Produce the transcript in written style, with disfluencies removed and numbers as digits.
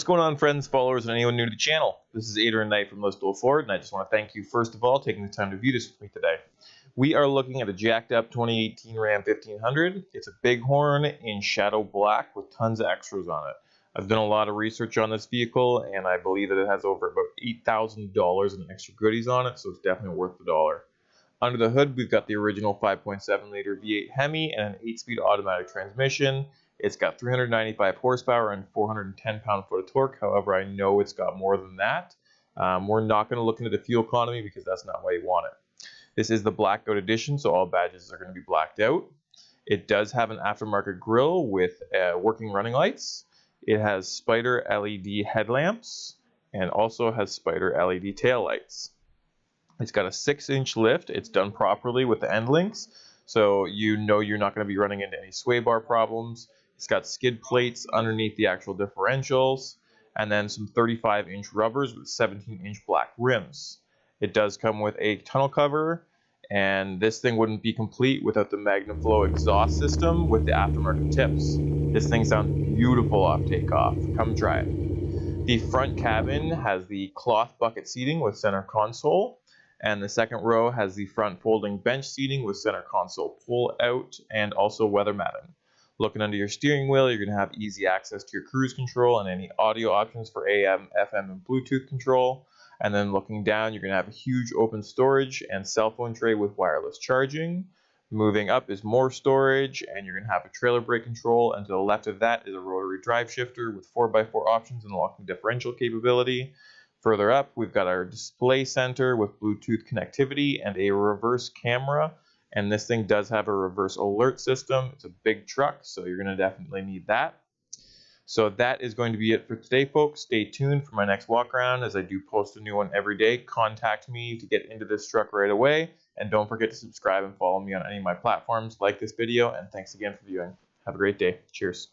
What's going on, friends, followers, and anyone new to the channel? This is Adrian Knight from Let's Go Forward, and I just want to thank you, first of all, taking the time to view this with me today. We are looking at a jacked up 2018 Ram 1500. It's a BigHorn in shadow black with tons of extras on it. I've done a lot of research on this vehicle, and I believe that it has over about $8,000 in extra goodies on it, so it's definitely worth the dollar. Under the hood, we've got the original 5.7 liter V8 Hemi and an 8-speed automatic transmission. It's got 395 horsepower and 410 pound-foot of torque. However, I know it's got more than that. We're not going to look into the fuel economy because that's not why you want it. This is the blackout edition, so all badges are going to be blacked out. It does have an aftermarket grille with working running lights. It has Spyder LED headlamps and also has Spyder LED taillights. It's got a 6-inch lift. It's done properly with the end links, so you know you're not going to be running into any sway bar problems. It's got skid plates underneath the actual differentials, and then some 35-inch rubbers with 17-inch black rims. It does come with a tonneau cover, and this thing wouldn't be complete without the Magnaflow exhaust system with the aftermarket tips. This thing sounds beautiful off takeoff. Come try it. The front cabin has the cloth bucket seating with center console, and the second row has the front folding bench seating with center console pull out and also weather matting. Looking under your steering wheel, you're going to have easy access to your cruise control and any audio options for AM, FM, and Bluetooth control. And then looking down, you're going to have a huge open storage and cell phone tray with wireless charging. Moving up is more storage, and you're going to have a trailer brake control. And to the left of that is a rotary drive shifter with 4x4 options and locking differential capability. Further up, we've got our display center with Bluetooth connectivity and a reverse camera. And this thing does have a reverse alert system. It's a big truck, so you're going to definitely need that. So that is going to be it for today, folks. Stay tuned for my next walk around as I do post a new one every day. Contact me to get into this truck right away. And don't forget to subscribe and follow me on any of my platforms. Like this video, and thanks again for viewing. Have a great day. Cheers.